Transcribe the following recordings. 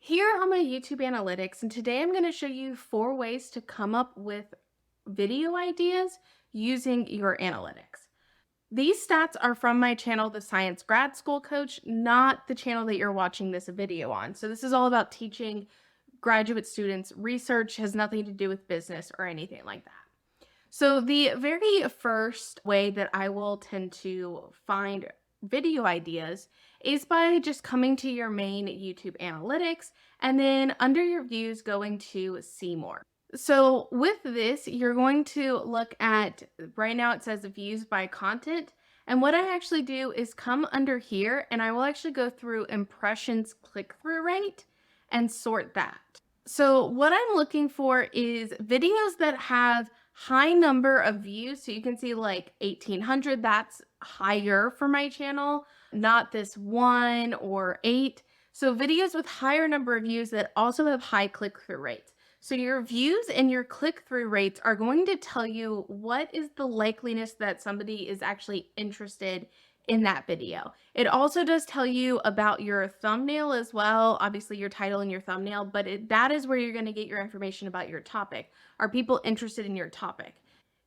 Here on my YouTube analytics, and today I'm going to show you 4 ways to come up with video ideas using your analytics. These stats are from my channel, The Science Grad School Coach, not the channel that you're watching this video on. So this is all about teaching graduate students. Research has nothing to do with business or anything like that. So the very first way that I will tend to find video ideas is by just coming to your main YouTube analytics and then under your views going to see more. So with this, you're going to look at, right now it says views by content. And what I actually do is come under here and I will actually go through impressions click-through rate and sort that. So what I'm looking for is videos that have high number of views. So you can see like 1800, that's higher for my channel, not this 1 or 8. So videos with higher number of views that also have high click-through rates. So your views and your click-through rates are going to tell you what is the likeliness that somebody is actually interested in that video. It also does tell you about your thumbnail as well, obviously your title and your thumbnail, but that is where you're going to get your information about your topic. Are people interested in your topic?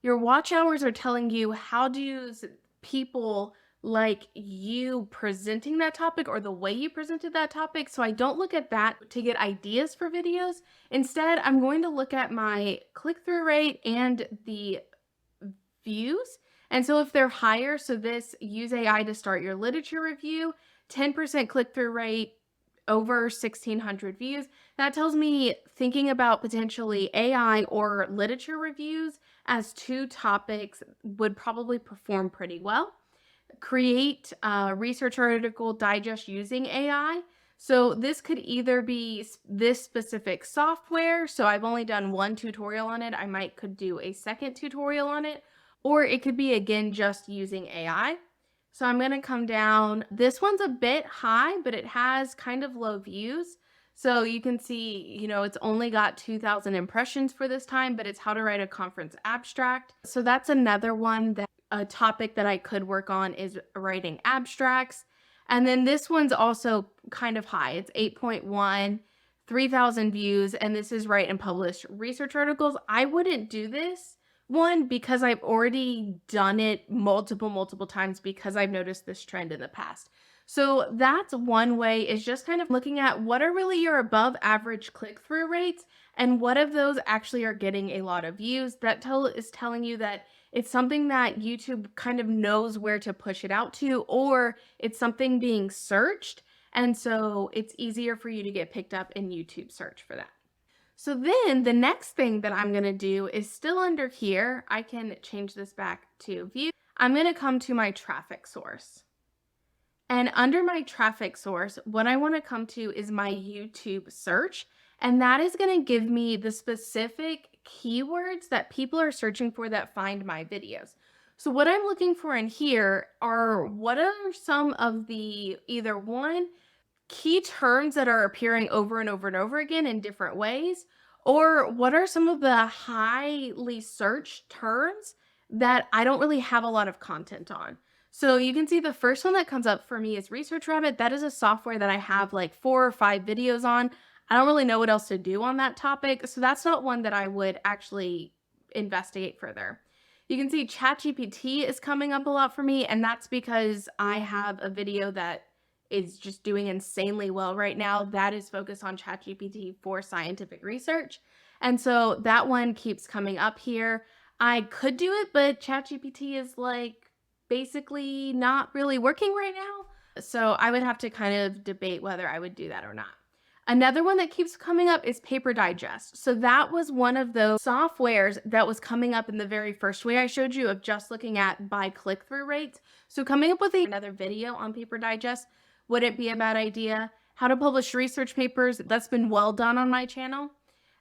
Your watch hours are telling you how do people like you presenting that topic or the way you presented that topic. So I don't look at that to get ideas for videos. Instead, I'm going to look at my click-through rate and the views. And so if they're higher, so this use AI to start your literature review, 10% click-through rate, over 1600 views, that tells me thinking about potentially AI or literature reviews as two topics would probably perform pretty well. Create a research article digest using AI. So this could either be this specific software. So I've only done one tutorial on it. I could do a second tutorial on it, or it could be again just using AI. So I'm going to come down. This one's a bit high, but it has kind of low views. So you can see, it's only got 2,000 impressions for this time, but it's how to write a conference abstract. So that's another one that a topic that I could work on is writing abstracts. And then this one's also kind of high. It's 8.1, 3,000 views, and this is write and publish research articles. I wouldn't do this one because I've already done it multiple times because I've noticed this trend in the past. So that's one way, is just kind of looking at what are really your above average click-through rates and what of those actually are getting a lot of views. That is telling you that it's something that YouTube kind of knows where to push it out to, or it's something being searched. And so it's easier for you to get picked up in YouTube search for that. So then the next thing that I'm going to do is still under here. I can change this back to view. I'm going to come to my traffic source. And under my traffic source, what I want to come to is my YouTube search. And that is going to give me the specific keywords that people are searching for that find my videos. So what I'm looking for in here are what are some of the either one, key terms that are appearing over and over again in different ways, or what are some of the highly searched terms that I don't really have a lot of content on. So you can see the first one that comes up for me is Research Rabbit. That is a software that I have like 4 or 5 videos on. I don't really know what else to do on that topic, so that's not one that I would actually investigate further. You can see ChatGPT is coming up a lot for me, and that's because I have a video that is just doing insanely well right now that is focused on ChatGPT for scientific research. And so that one keeps coming up here. I could do it, but ChatGPT is like basically not really working right now. So I would have to kind of debate whether I would do that or not. Another one that keeps coming up is Paper Digest. So that was one of those softwares that was coming up in the very first way I showed you of just looking at by click-through rates. So coming up with another video on Paper Digest wouldn't be a bad idea. How to publish research papers, that's been well done on my channel.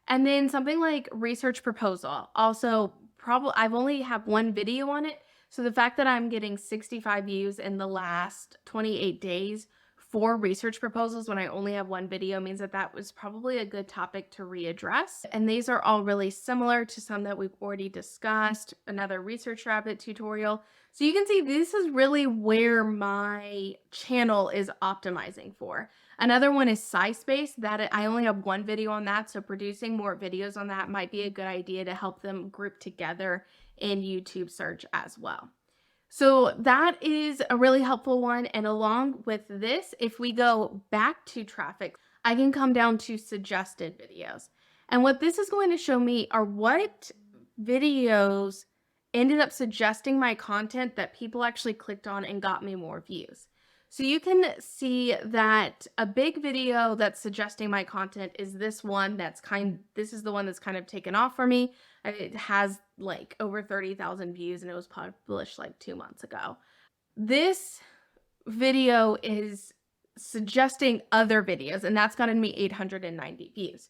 And then something like Research Proposal. Also, I've only have one video on it. So the fact that I'm getting 65 views in the last 28 days 4 research proposals when I only have 1 video means that that was probably a good topic to readdress. And these are all really similar to some that we've already discussed. Another research rabbit tutorial. So you can see this is really where my channel is optimizing for. Another one is SciSpace. That I only have 1 video on that, so producing more videos on that might be a good idea to help them group together in YouTube search as well. So that is a really helpful one. And along with this, if we go back to traffic, I can come down to suggested videos. And what this is going to show me are what videos ended up suggesting my content that people actually clicked on and got me more views. So you can see that a big video that's suggesting my content is this one this is the one that's kind of taken off for me. It has like over 30,000 views and it was published like 2 months ago. This video is suggesting other videos and that's gotten me 890 views.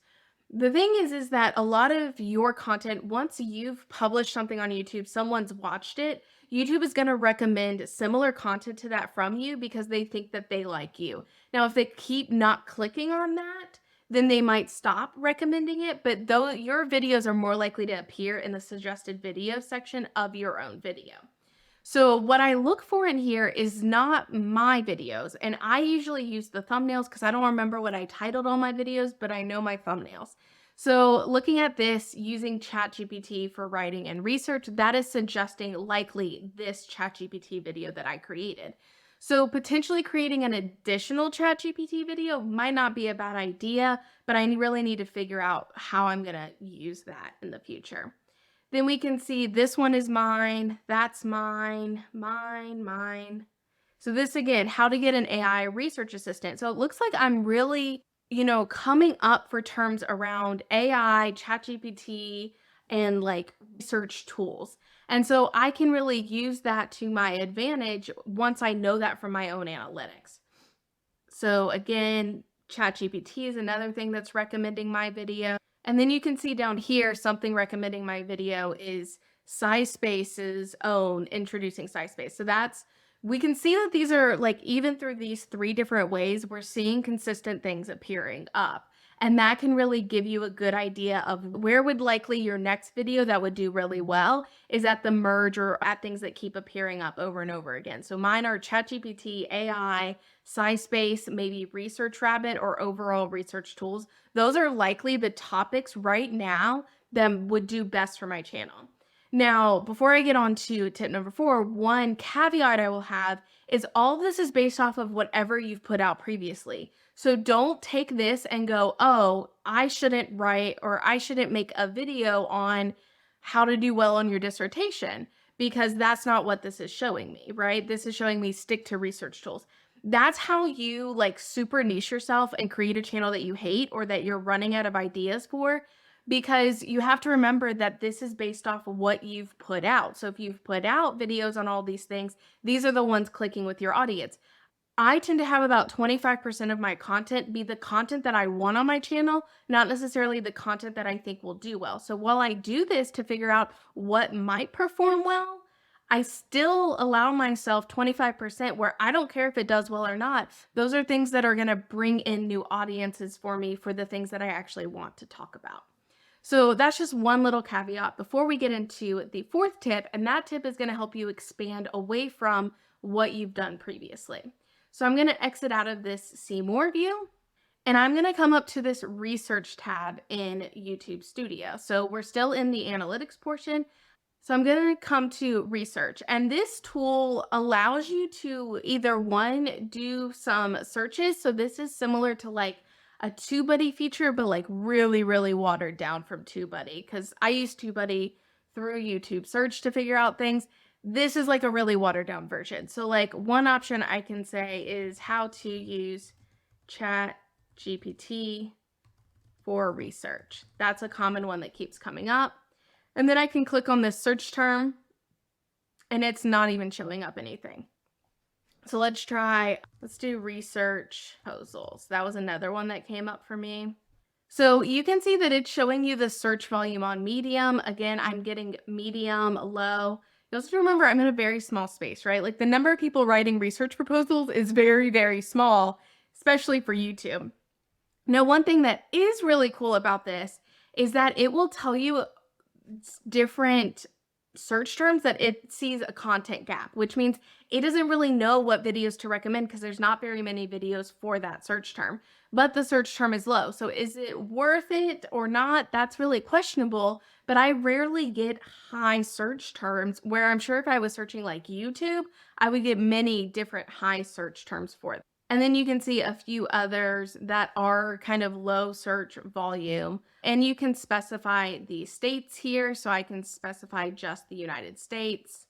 The thing is that a lot of your content, once you've published something on YouTube, someone's watched it, YouTube is going to recommend similar content to that from you because they think that they like you. Now, if they keep not clicking on that, then they might stop recommending it. But though your videos are more likely to appear in the suggested video section of your own video. So what I look for in here is not my videos. And I usually use the thumbnails because I don't remember what I titled all my videos, but I know my thumbnails. So looking at this using ChatGPT for writing and research, that is suggesting likely this ChatGPT video that I created. So potentially creating an additional ChatGPT video might not be a bad idea, but I really need to figure out how I'm going to use that in the future. Then we can see this one is mine, that's mine, mine. So this again, how to get an AI research assistant. So it looks like I'm really, coming up for terms around AI, ChatGPT, and like research tools. And so I can really use that to my advantage once I know that from my own analytics. So again, ChatGPT is another thing that's recommending my video. And then you can see down here, something recommending my video is SciSpace's own introducing SciSpace. So we can see that these are like, even through these 3 different ways, we're seeing consistent things appearing up. And that can really give you a good idea of where would likely your next video that would do really well is at the merge or at things that keep appearing up over and over again. So mine are ChatGPT, AI, SciSpace, maybe Research Rabbit, or overall research tools. Those are likely the topics right now that would do best for my channel. Now, before I get on to tip number 4, one caveat I will have is all of this is based off of whatever you've put out previously. So don't take this and go, oh, I shouldn't write or I shouldn't make a video on how to do well on your dissertation, because that's not what this is showing me, right? This is showing me stick to research tools. That's how you like super niche yourself and create a channel that you hate or that you're running out of ideas for, because you have to remember that this is based off of what you've put out. So if you've put out videos on all these things, these are the ones clicking with your audience. I tend to have about 25% of my content be the content that I want on my channel, not necessarily the content that I think will do well. So while I do this to figure out what might perform well, I still allow myself 25% where I don't care if it does well or not. Those are things that are going to bring in new audiences for me for the things that I actually want to talk about. So that's just one little caveat before we get into the 4th tip, and that tip is going to help you expand away from what you've done previously. So I'm going to exit out of this See More view, and I'm going to come up to this Research tab in YouTube Studio. So we're still in the analytics portion. So I'm going to come to Research, and this tool allows you to either do some searches. So this is similar to like a TubeBuddy feature, but like really, really watered down from TubeBuddy, because I use TubeBuddy through YouTube search to figure out things. This is like a really watered down version. So like one option I can say is how to use ChatGPT for research. That's a common one that keeps coming up. And then I can click on this search term and it's not even showing up anything. So let's do research proposals. That was another one that came up for me. So you can see that it's showing you the search volume on medium. Again, I'm getting medium, low. You also have to remember I'm in a very small space, right? Like the number of people writing research proposals is very, very small especially for YouTube. Now, one thing that is really cool about this is that it will tell you different search terms that it sees a content gap, which means it doesn't really know what videos to recommend because there's not very many videos for that search term, but the search term is low. So is it worth it or not? That's really questionable, but I rarely get high search terms where I'm sure if I was searching like YouTube, I would get many different high search terms for it. And then you can see a few others that are kind of low search volume. And you can specify the states here. So I can specify just the United States.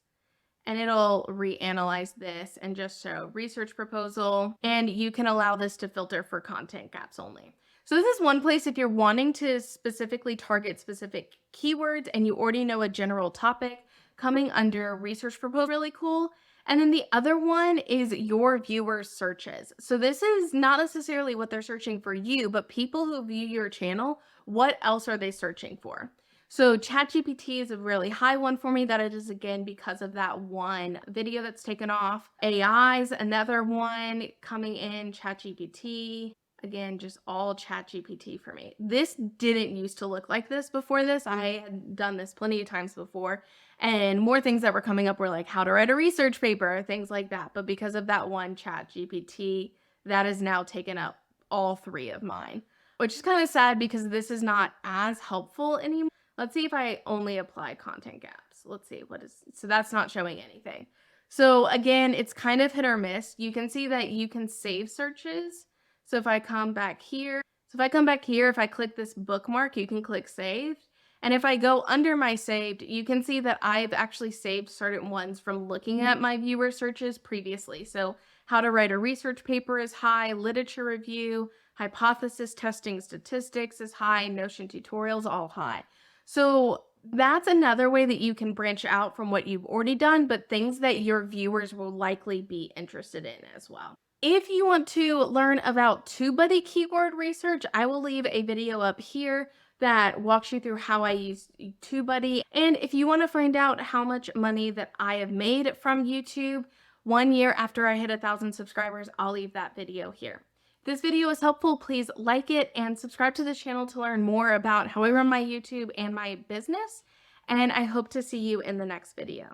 And it'll reanalyze this and just show research proposal. And you can allow this to filter for content gaps only. So this is one place if you're wanting to specifically target specific keywords and you already know a general topic, coming under research proposal really cool. And then the other one is your viewers' searches. So this is not necessarily what they're searching for you, but people who view your channel, what else are they searching for? So ChatGPT is a really high one for me. That it is again because of that one video that's taken off. AI is another one coming in, ChatGPT. Again, just all ChatGPT for me. This didn't used to look like this before this. I had done this plenty of times before. And more things that were coming up were like how to write a research paper, things like that. But because of that one ChatGPT, that has now taken up all three of mine, which is kind of sad because this is not as helpful anymore. Let's see if I only apply content gaps. Let's see what is, so that's not showing anything. So again, it's kind of hit or miss. You can see that you can save searches. So if I come back here, if I click this bookmark, you can click save. And if I go under my saved, you can see that I've actually saved certain ones from looking at my viewer searches previously. So how to write a research paper is high, literature review, hypothesis testing statistics is high, Notion tutorials all high. So that's another way that you can branch out from what you've already done, but things that your viewers will likely be interested in as well. If you want to learn about TubeBuddy keyword research, I will leave a video up here that walks you through how I use TubeBuddy. And if you want to find out how much money that I have made from YouTube 1 year after I hit 1,000 subscribers, I'll leave that video here. If this video is helpful, please like it and subscribe to the channel to learn more about how I run my YouTube and my business. And I hope to see you in the next video.